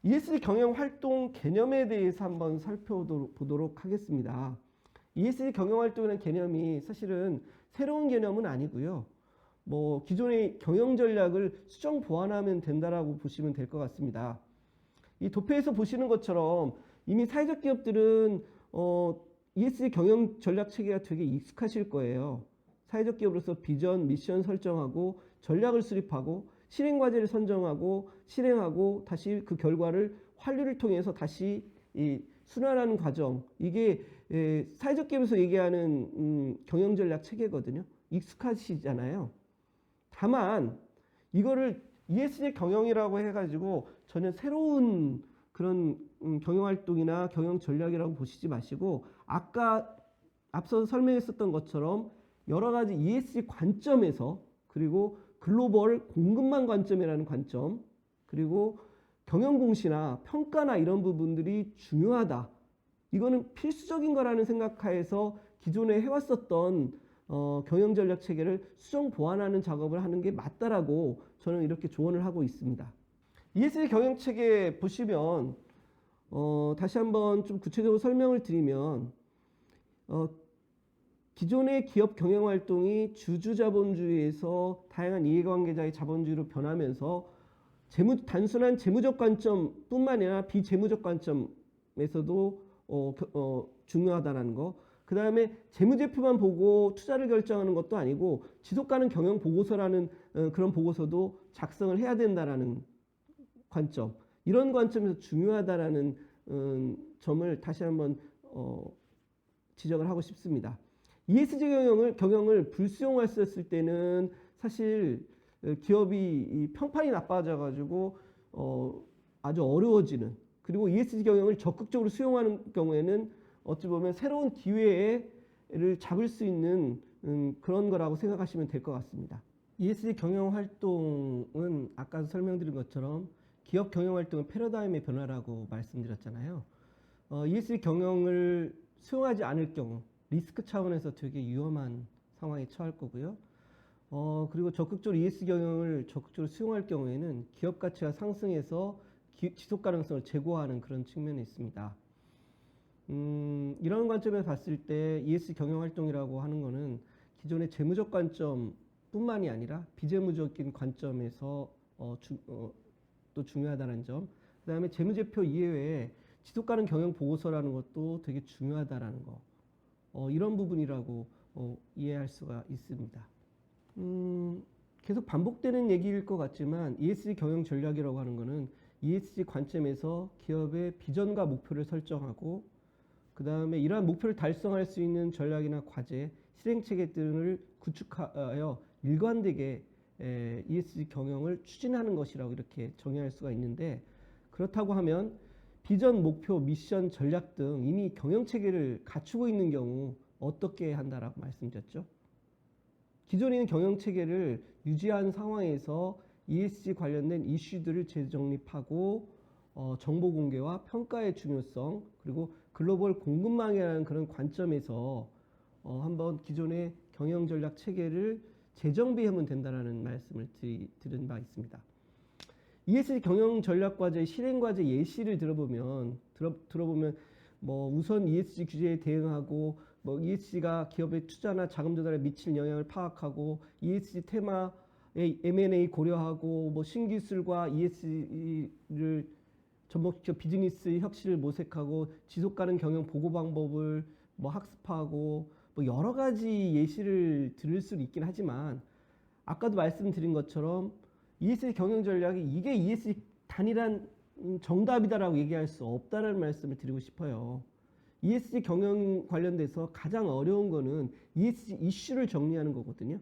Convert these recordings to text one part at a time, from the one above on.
ESG 경영 활동 개념에 대해서 한번 살펴보도록 하겠습니다. ESG 경영 활동이라는 개념이 사실은 새로운 개념은 아니고요. 기존의 경영 전략을 수정 보완하면 된다라고 보시면 될 것 같습니다. 이 도표에서 보시는 것처럼 이미 사회적 기업들은 ESG 경영 전략 체계가 되게 익숙하실 거예요. 사회적 기업으로서 비전, 미션 설정하고 전략을 수립하고 실행 과제를 선정하고 실행하고 다시 그 결과를 환류를 통해서 다시 순환하는 과정, 이게 사회적 기업에서 얘기하는 경영 전략 체계거든요. 익숙하시잖아요. 다만 이거를 ESG 경영이라고 해가지고 전혀 새로운 그런 경영 활동이나 경영 전략이라고 보시지 마시고, 아까 앞서 설명했었던 것처럼 여러 가지 ESG 관점에서, 그리고 글로벌 공급망 관점이라는 관점, 그리고 경영 공시나 평가나 이런 부분들이 중요하다. 이거는 필수적인 거라는 생각하에서 기존에 해왔었던 경영 전략 체계를 수정 보완하는 작업을 하는 게 맞다라고 저는 이렇게 조언을 하고 있습니다. ESG 경영 체계 보시면 다시 한번 좀 구체적으로 설명을 드리면, 기존의 기업 경영 활동이 주주자본주의에서 다양한 이해관계자의 자본주의로 변하면서 단순한 재무적 관점뿐만 아니라 비재무적 관점에서도 중요하다는 거. 그 다음에 재무제표만 보고 투자를 결정하는 것도 아니고 지속가능 경영 보고서라는 그런 보고서도 작성을 해야 된다라는 관점. 이런 관점에서 중요하다라는 점을 다시 한번 지적을 하고 싶습니다. ESG 경영을 불수용했을 때는 사실 기업이 평판이 나빠져가지고 아주 어려워지는, 그리고 ESG 경영을 적극적으로 수용하는 경우에는 어찌 보면 새로운 기회를 잡을 수 있는 그런 거라고 생각하시면 될 것 같습니다. ESG 경영 활동은 아까 설명드린 것처럼 기업 경영 활동의 패러다임의 변화라고 말씀드렸잖아요. ESG 경영을 수용하지 않을 경우 리스크 차원에서 되게 위험한 상황에 처할 거고요. 그리고 적극적으로 ESG 경영을 적극적으로 수용할 경우에는 기업 가치가 상승해서 지속 가능성을 제고하는 그런 측면이 있습니다. 이런 관점에서 봤을 때 ESG 경영 활동이라고 하는 것은 기존의 재무적 관점뿐만이 아니라 비재무적인 관점에서 또 중요하다는 점, 그 다음에 재무제표 이외에 지속가능 경영 보고서라는 것도 되게 중요하다라는 거, 이런 부분이라고 이해할 수가 있습니다. 계속 반복되는 얘기일 것 같지만 ESG 경영 전략이라고 하는 것은 ESG 관점에서 기업의 비전과 목표를 설정하고, 그 다음에 이러한 목표를 달성할 수 있는 전략이나 과제, 실행체계 등을 구축하여 일관되게 ESG 경영을 추진하는 것이라고 이렇게 정의할 수가 있는데, 그렇다고 하면 비전, 목표, 미션, 전략 등 이미 경영체계를 갖추고 있는 경우 어떻게 한다라고 말씀드렸죠. 기존에 있는 경영체계를 유지한 상황에서 ESG 관련된 이슈들을 재정립하고 정보 공개와 평가의 중요성, 그리고 글로벌 공급망이라는 그런 관점에서 한번 기존의 경영 전략 체계를 재정비하면 된다는 말씀을 드린 바 있습니다. ESG 경영 전략 과제, 실행 과제 예시를 들어보면 우선 ESG 규제에 대응하고, ESG가 기업의 투자나 자금 조달에 미칠 영향을 파악하고, ESG 테마의 M&A 고려하고, 신기술과 ESG를 접목시켜 비즈니스 혁신을 모색하고, 지속가능 경영 보고 방법을 학습하고, 여러 가지 예시를 들을 수는 있긴 하지만, 아까도 말씀드린 것처럼 ESG 경영 전략이 이게 ESG 단일한 정답이다라고 얘기할 수 없다는 말씀을 드리고 싶어요. ESG 경영 관련돼서 가장 어려운 거는 ESG 이슈를 정리하는 거거든요.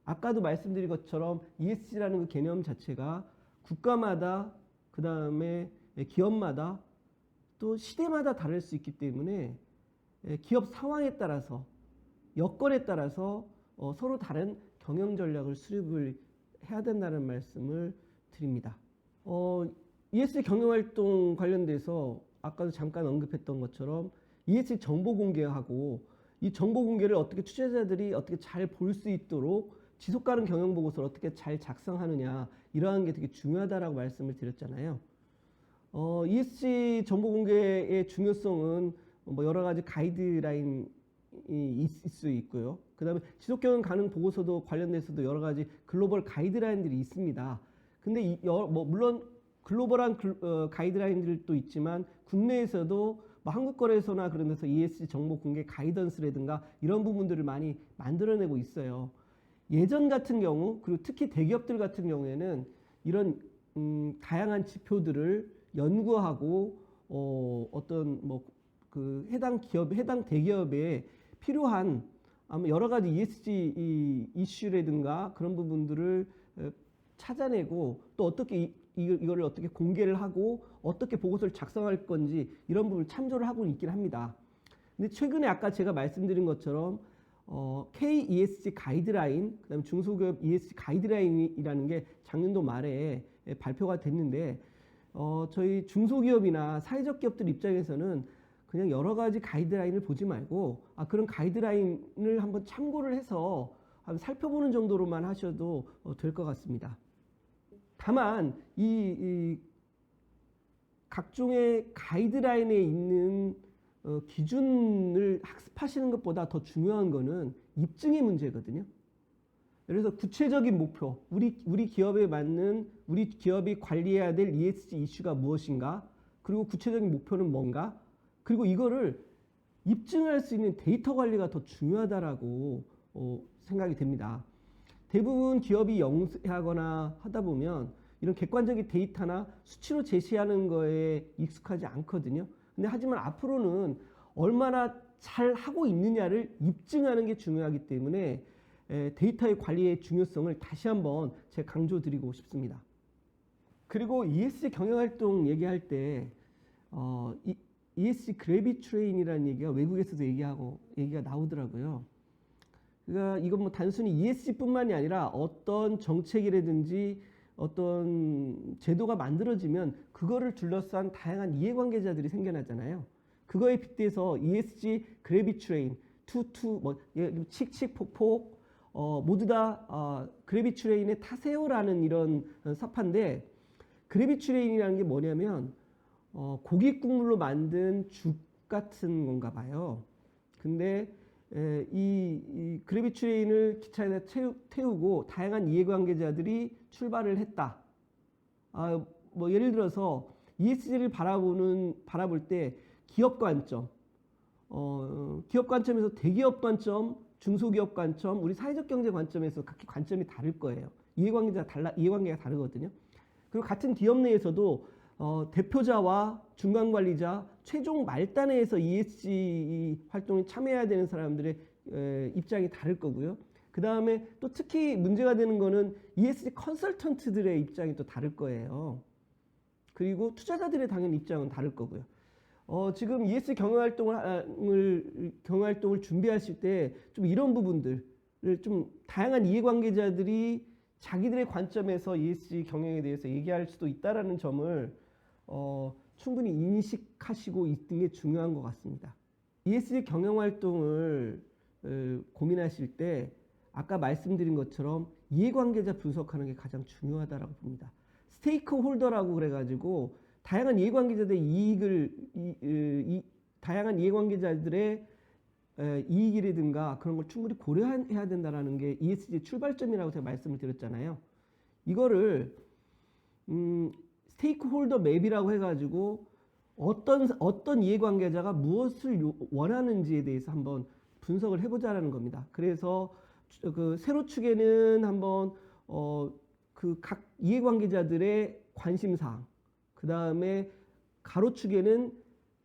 아까도 말씀드린 것처럼 ESG라는 그 개념 자체가 국가마다, 그 다음에 기업마다, 또 시대마다 다를 수 있기 때문에 기업 상황에 따라서, 여건에 따라서 서로 다른 경영 전략을 수립을 해야 된다는 말씀을 드립니다. ESG 경영활동 관련돼서 아까도 잠깐 언급했던 것처럼 ESG 정보 공개하고 이 정보 공개를 어떻게 투자자들이 어떻게 잘 볼 수 있도록 지속 가능 경영 보고서를 어떻게 잘 작성하느냐, 이러한 게 되게 중요하다라고 말씀을 드렸잖아요. ESG 정보 공개의 중요성은 뭐 여러 가지 가이드라인이 있을 수 있고요. 그다음에 지속 경영 가능 보고서도 관련돼서도 여러 가지 글로벌 가이드라인들이 있습니다. 근데 물론 글로벌한 가이드라인들도 있지만 국내에서도 뭐 한국거래소나 그런 데서 ESG 정보 공개 가이던스라든가 이런 부분들을 많이 만들어내고 있어요. 예전 같은 경우, 그리고 특히 대기업들 같은 경우에는 이런 다양한 지표들을 연구하고 어떤 뭐 그 해당 대기업에 필요한 아마 여러 가지 ESG 이슈라든가 그런 부분들을 찾아내고 또 어떻게 이거를 어떻게 공개를 하고 어떻게 보고서를 작성할 건지 이런 부분을 참조를 하고 있긴 합니다. 근데 최근에 아까 제가 말씀드린 것처럼 KESG 가이드라인, 그다음에 중소기업 ESG 가이드라인이라는 게 작년도 말에 발표가 됐는데 저희 중소기업이나 사회적 기업들 입장에서는 그냥 여러 가지 가이드라인을 보지 말고 그런 가이드라인을 한번 참고를 해서 한번 살펴보는 정도로만 하셔도 될 것 같습니다. 다만 이 각종의 가이드라인에 있는 기준을 학습하시는 것보다 더 중요한 거는 입증의 문제거든요. 그래서 구체적인 목표, 우리 기업에 맞는, 우리 기업이 관리해야 될 ESG 이슈가 무엇인가, 그리고 구체적인 목표는 뭔가, 그리고 이거를 입증할 수 있는 데이터 관리가 더 중요하다라고 생각이 됩니다. 대부분 기업이 영세하거나 하다 보면 이런 객관적인 데이터나 수치로 제시하는 거에 익숙하지 않거든요. 근데 하지만 앞으로는 얼마나 잘 하고 있느냐를 입증하는 게 중요하기 때문에 데이터의 관리의 중요성을 다시 한번 제가 강조드리고 싶습니다. 그리고 ESG 경영활동 얘기할 때 ESG 그래비 트레인이라는 얘기가 외국에서도 얘기가 나오더라고요. 그러니까 이건 뭐 단순히 ESG뿐만이 아니라 어떤 정책이라든지 어떤 제도가 만들어지면 그거를 둘러싼 다양한 이해관계자들이 생겨나잖아요. 그거에 빗대서 ESG 그래비 트레인, 뭐 칙칙폭폭 모두 다 그래비 트레인에 타세요라는 이런 사파인데, 그래비 트레인이라는 게 뭐냐면 고기 국물로 만든 죽 같은 건가 봐요. 근데 이 그래비 트레인을 기차에다 태우고 다양한 이해관계자들이 출발을 했다. 뭐 예를 들어서 ESG를 바라볼 때 기업 관점, 기업 관점에서 대기업 관점, 중소기업 관점, 우리 사회적 경제 관점에서 각기 관점이 다를 거예요. 이해관계가 다르거든요. 그리고 같은 기업 내에서도 대표자와 중간관리자, 최종 말단에서 ESG 활동에 참여해야 되는 사람들의 입장이 다를 거고요. 그 다음에 또 특히 문제가 되는 거는 ESG 컨설턴트들의 입장이 또 다를 거예요. 그리고 투자자들의 당연히 입장은 다를 거고요. 지금 ESG 경영활동을 준비하실 때 좀 이런 부분들을 좀 다양한 이해관계자들이 자기들의 관점에서 ESG 경영에 대해서 얘기할 수도 있다라는 점을 충분히 인식하시고 있는 게 중요한 것 같습니다. ESG 경영활동을 고민하실 때 아까 말씀드린 것처럼 이해관계자 분석하는 게 가장 중요하다고 봅니다. 스테이크 홀더라고 그래가지고 다양한 이해관계자들의 다양한 이해관계자들의 이익이라든가 그런 걸 충분히 고려해야 된다는 게 ESG 출발점이라고 제가 말씀을 드렸잖아요. 이거를 스테이크홀더 맵이라고 해가지고 어떤 이해관계자가 무엇을 원하는지에 대해서 한번 분석을 해보자라는 겁니다. 그래서 그 세로 축에는 한번 그 각 이해관계자들의 관심사항, 그 다음에 가로 축에는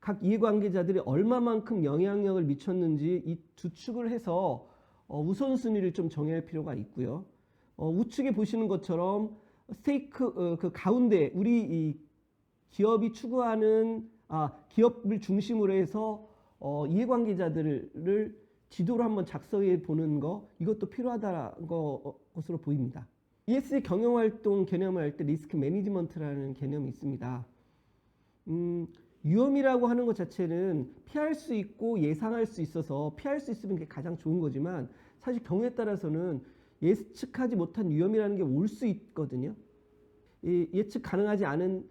각 이해관계자들이 얼마만큼 영향력을 미쳤는지 이 두 축을 해서 우선순위를 좀 정할 필요가 있고요. 우측에 보시는 것처럼 그 가운데 우리 이 기업이 추구하는 기업을 중심으로 해서 이해관계자들을 지도를 한번 작성해 보는 거, 이것도 필요하다는 것으로 보입니다. ESG 경영활동 개념을 할 때 리스크 매니지먼트라는 개념이 있습니다. 위험이라고 하는 것 자체는 피할 수 있고 예상할 수 있어서 피할 수 있으면 그게 가장 좋은 거지만 사실 경우에 따라서는 예측하지 못한 위험이라는 게 올 수 있거든요. 이 예측 가능하지 않은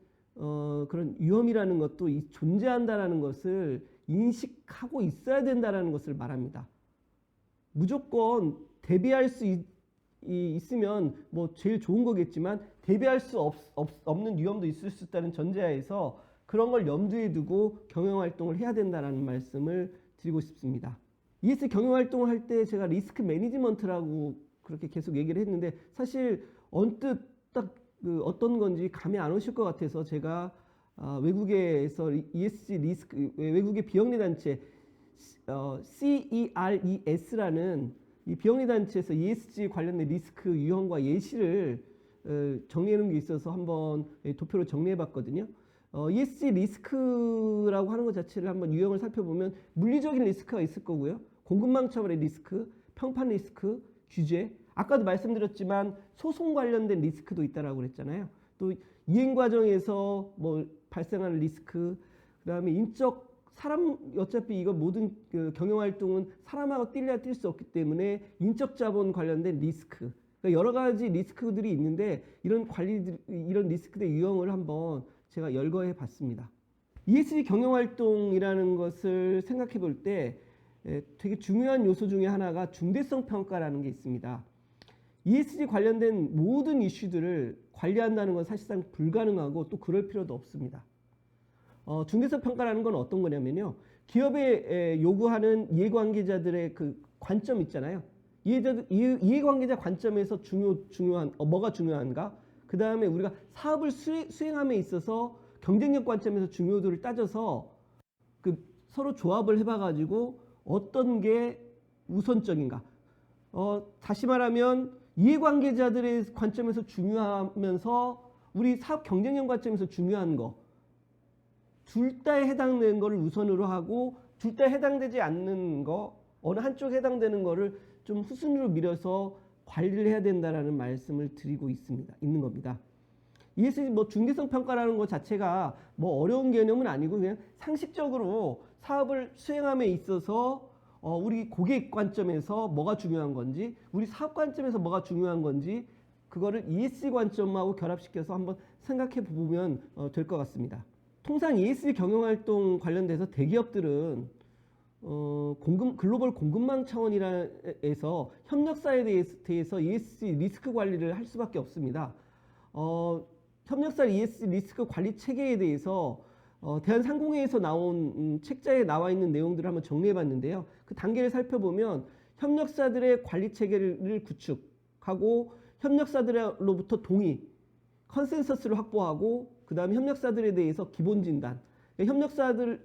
그런 위험이라는 것도 존재한다라는 것을 인식하고 있어야 된다라는 것을 말합니다. 무조건 대비할 수 있으면 뭐 제일 좋은 거겠지만 대비할 수 없는 위험도 있을 수 있다는 전제하에서 그런 걸 염두에 두고 경영활동을 해야 된다는 말씀을 드리고 싶습니다. ES 경영활동을 할 때 제가 리스크 매니지먼트라고 그렇게 계속 얘기를 했는데 사실 언뜻 딱 그 어떤 건지 감이 안 오실 것 같아서 제가 외국에서 ESG 리스크 외국의 비영리 단체 CERES라는 이 비영리 단체에서 ESG 관련된 리스크 유형과 예시를 정리해 놓은 게 있어서 한번 도표로 정리해 봤거든요. ESG 리스크라고 하는 것 자체를 한번 유형을 살펴보면 물리적인 리스크가 있을 거고요. 공급망 차원의 리스크, 평판 리스크, 규제, 아까도 말씀드렸지만 소송 관련된 리스크도 있다라고 그랬잖아요. 또 이행 과정에서 뭐 발생하는 리스크, 그다음에 인적 사람 어차피 이거 모든 그 경영 활동은 사람하고 뛸래야 뛸 수 없기 때문에 인적 자본 관련된 리스크, 그러니까 여러 가지 리스크들이 있는데 이런 리스크의 유형을 한번 제가 열거해 봤습니다. ESG 경영 활동이라는 것을 생각해 볼 때 되게 중요한 요소 중에 하나가 중대성 평가라는 게 있습니다. ESG 관련된 모든 이슈들을 관리한다는 건 사실상 불가능하고 또 그럴 필요도 없습니다. 중대성 평가라는 건 어떤 거냐면요. 기업에 요구하는 이해관계자들의 그 관점 있잖아요. 이해관계자 관점에서 중요한 뭐가 중요한가? 그 다음에 우리가 사업을 수행함에 있어서 경쟁력 관점에서 중요도를 따져서 그 서로 조합을 해봐가지고 어떤 게 우선적인가? 다시 말하면 이해관계자들의 관점에서 중요하면서 우리 사업 경쟁력 관점에서 중요한 거 둘 다에 해당되는 거를 우선으로 하고 둘 다에 해당되지 않는 거 어느 한쪽에 해당되는 거를 좀 후순위로 밀어서 관리를 해야 된다라는 말씀을 드리고 있는 겁니다. ESG 뭐 중대성 평가라는 것 자체가 뭐 어려운 개념은 아니고 그냥 상식적으로 사업을 수행함에 있어서 우리 고객 관점에서 뭐가 중요한 건지 우리 사업 관점에서 뭐가 중요한 건지 그거를 ESG 관점하고 결합시켜서 한번 생각해 보면 될 것 같습니다. 통상 ESG 경영활동 관련돼서 대기업들은 글로벌 공급망 차원이라서 협력사에 대해서 ESG 리스크 관리를 할 수밖에 없습니다. 협력사 ESG 리스크 관리 체계에 대해서 대한상공회에서 나온 책자에 나와 있는 내용들을 한번 정리해 봤는데요. 그 단계를 살펴보면 협력사들의 관리 체계를 구축하고 협력사들로부터 동의, 컨센서스를 확보하고 그 다음에 협력사들에 대해서 기본 진단, 협력사들이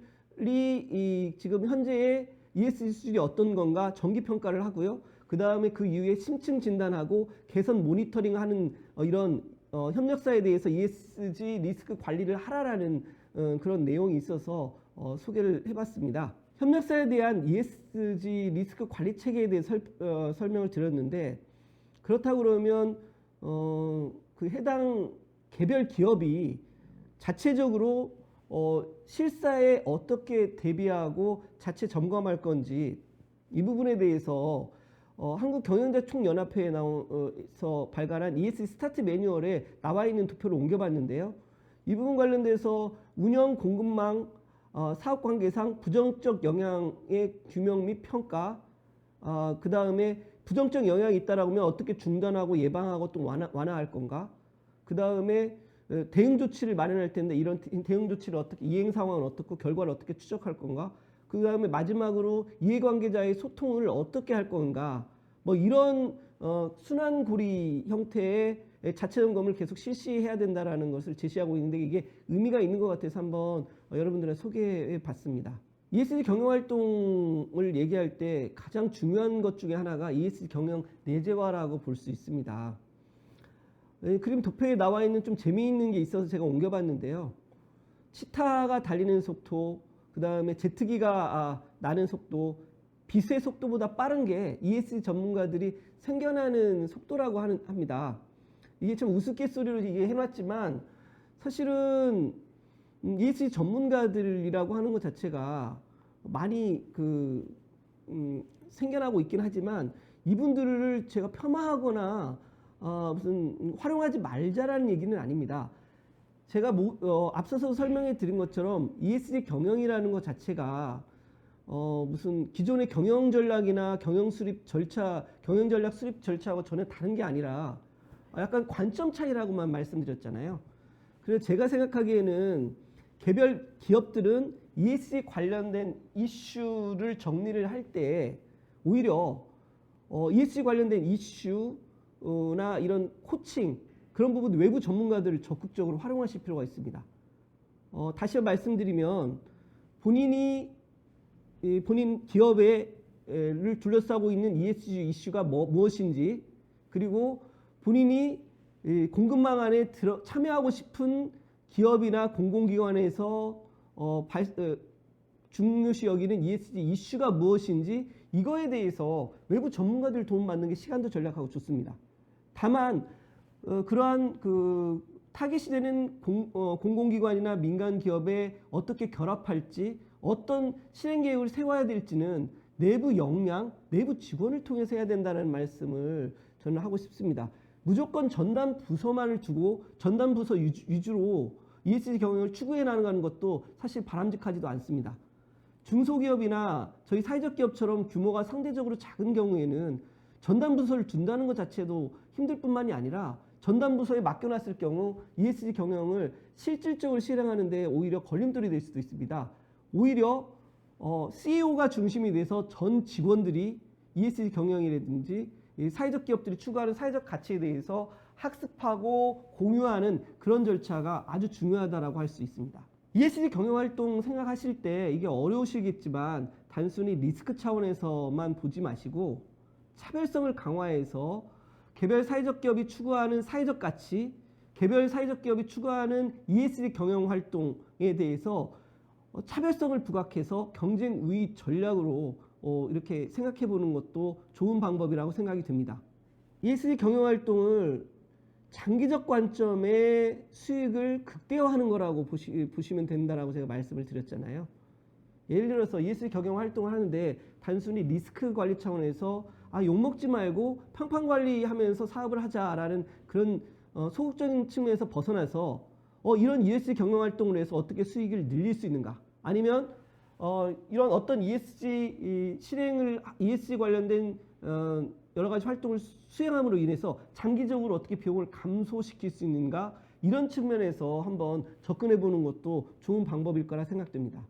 지금 현재의 ESG 수준이 어떤 건가 정기 평가를 하고요. 그 다음에 그 이후에 심층 진단하고 개선 모니터링하는 이런 협력사에 대해서 ESG 리스크 관리를 하라라는 그런 내용이 있어서 소개를 해봤습니다. 협력사에 대한 ESG 리스크 관리 체계에 대해 설명을 드렸는데 그렇다고 그러면 그 해당 개별 기업이 자체적으로 실사에 어떻게 대비하고 자체 점검할 건지 이 부분에 대해서 한국경영자총연합회에서 발간한 ESG 스타트 매뉴얼에 나와 있는 도표를 옮겨봤는데요. 이 부분 관련돼서 운영 공급망 사업관계상 부정적 영향의 규명 및 평가 그 다음에 부정적 영향이 있다라고 하면 어떻게 중단하고 예방하고 또 완화할 건가 그 다음에 대응 조치를 마련할 텐데 이런 대응 조치를 어떻게 이행 상황은 어떻고 결과를 어떻게 추적할 건가 그 다음에 마지막으로 이해관계자의 소통을 어떻게 할 건가 뭐 이런 순환고리 형태의 자체 점검을 계속 실시해야 된다라는 것을 제시하고 있는데 이게 의미가 있는 것 같아서 한번 여러분들에 소개해 봤습니다. ESG 경영활동을 얘기할 때 가장 중요한 것 중에 하나가 ESG 경영 내재화라고 볼 수 있습니다. 그림 도표에 나와 있는 좀 재미있는 게 있어서 제가 옮겨봤는데요. 치타가 달리는 속도, 그 다음에 제트기가 나는 속도, 빛의 속도보다 빠른 게 ESG 전문가들이 생겨나는 속도라고 합니다. 이게 좀 우스갯소리로 이게 해놨지만 사실은 ESG 전문가들이라고 하는 것 자체가 많이 생겨나고 있긴 하지만 이분들을 제가 폄하하거나 무슨 활용하지 말자라는 얘기는 아닙니다. 제가 앞서서 설명해 드린 것처럼 ESG 경영이라는 것 자체가 무슨 기존의 경영 전략이나 경영 전략 수립 절차하고 전혀 다른 게 아니라 약간 관점 차이라고만 말씀드렸잖아요. 그래서 제가 생각하기에는 개별 기업들은 ESG 관련된 이슈를 정리를 할 때 오히려 ESG 관련된 이슈나 이런 코칭 그런 부분 외부 전문가들을 적극적으로 활용하실 필요가 있습니다. 다시 말씀드리면 본인 기업을 둘러싸고 있는 ESG 이슈가 무엇인지 그리고 본인이 공급망 안에 참여하고 싶은 기업이나 공공기관에서 중요시 여기는 ESG 이슈가 무엇인지 이거에 대해서 외부 전문가들 도움받는 게 시간도 절약하고 좋습니다. 다만 그러한 타깃이 되는 공공기관이나 민간 기업에 어떻게 결합할지 어떤 실행 계획을 세워야 될지는 내부 역량, 내부 직원을 통해서 해야 된다는 말씀을 저는 하고 싶습니다. 무조건 전담 부서만을 두고 전담 부서 위주로 ESG 경영을 추구해 나가는 것도 사실 바람직하지도 않습니다. 중소기업이나 저희 사회적 기업처럼 규모가 상대적으로 작은 경우에는 전담 부서를 둔다는 것 자체도 힘들 뿐만이 아니라 전담 부서에 맡겨놨을 경우 ESG 경영을 실질적으로 실행하는 데 오히려 걸림돌이 될 수도 있습니다. 오히려 CEO가 중심이 돼서 전 직원들이 ESG 경영이라든지 사회적 기업들이 추구하는 사회적 가치에 대해서 학습하고 공유하는 그런 절차가 아주 중요하다고 할 수 있습니다. ESG 경영활동 생각하실 때 이게 어려우시겠지만 단순히 리스크 차원에서만 보지 마시고 차별성을 강화해서 개별 사회적 기업이 추구하는 사회적 가치, 개별 사회적 기업이 추구하는 ESG 경영활동에 대해서 차별성을 부각해서 경쟁 우위 전략으로 이렇게 생각해 보는 것도 좋은 방법이라고 생각이 듭니다. ESG 경영활동을 장기적 관점의 수익을 극대화하는 거라고 보시면 된다라고 제가 말씀을 드렸잖아요. 예를 들어서 ESG 경영 활동을 하는데 단순히 리스크 관리 차원에서 욕먹지 말고 평판 관리하면서 사업을 하자라는 그런 소극적인 측면에서 벗어나서 이런 ESG 경영 활동을 해서 어떻게 수익을 늘릴 수 있는가? 아니면 이런 어떤 ESG ESG 관련된 여러 가지 활동을 수행함으로 인해서 장기적으로 어떻게 비용을 감소시킬 수 있는가 이런 측면에서 한번 접근해 보는 것도 좋은 방법일 거라 생각됩니다.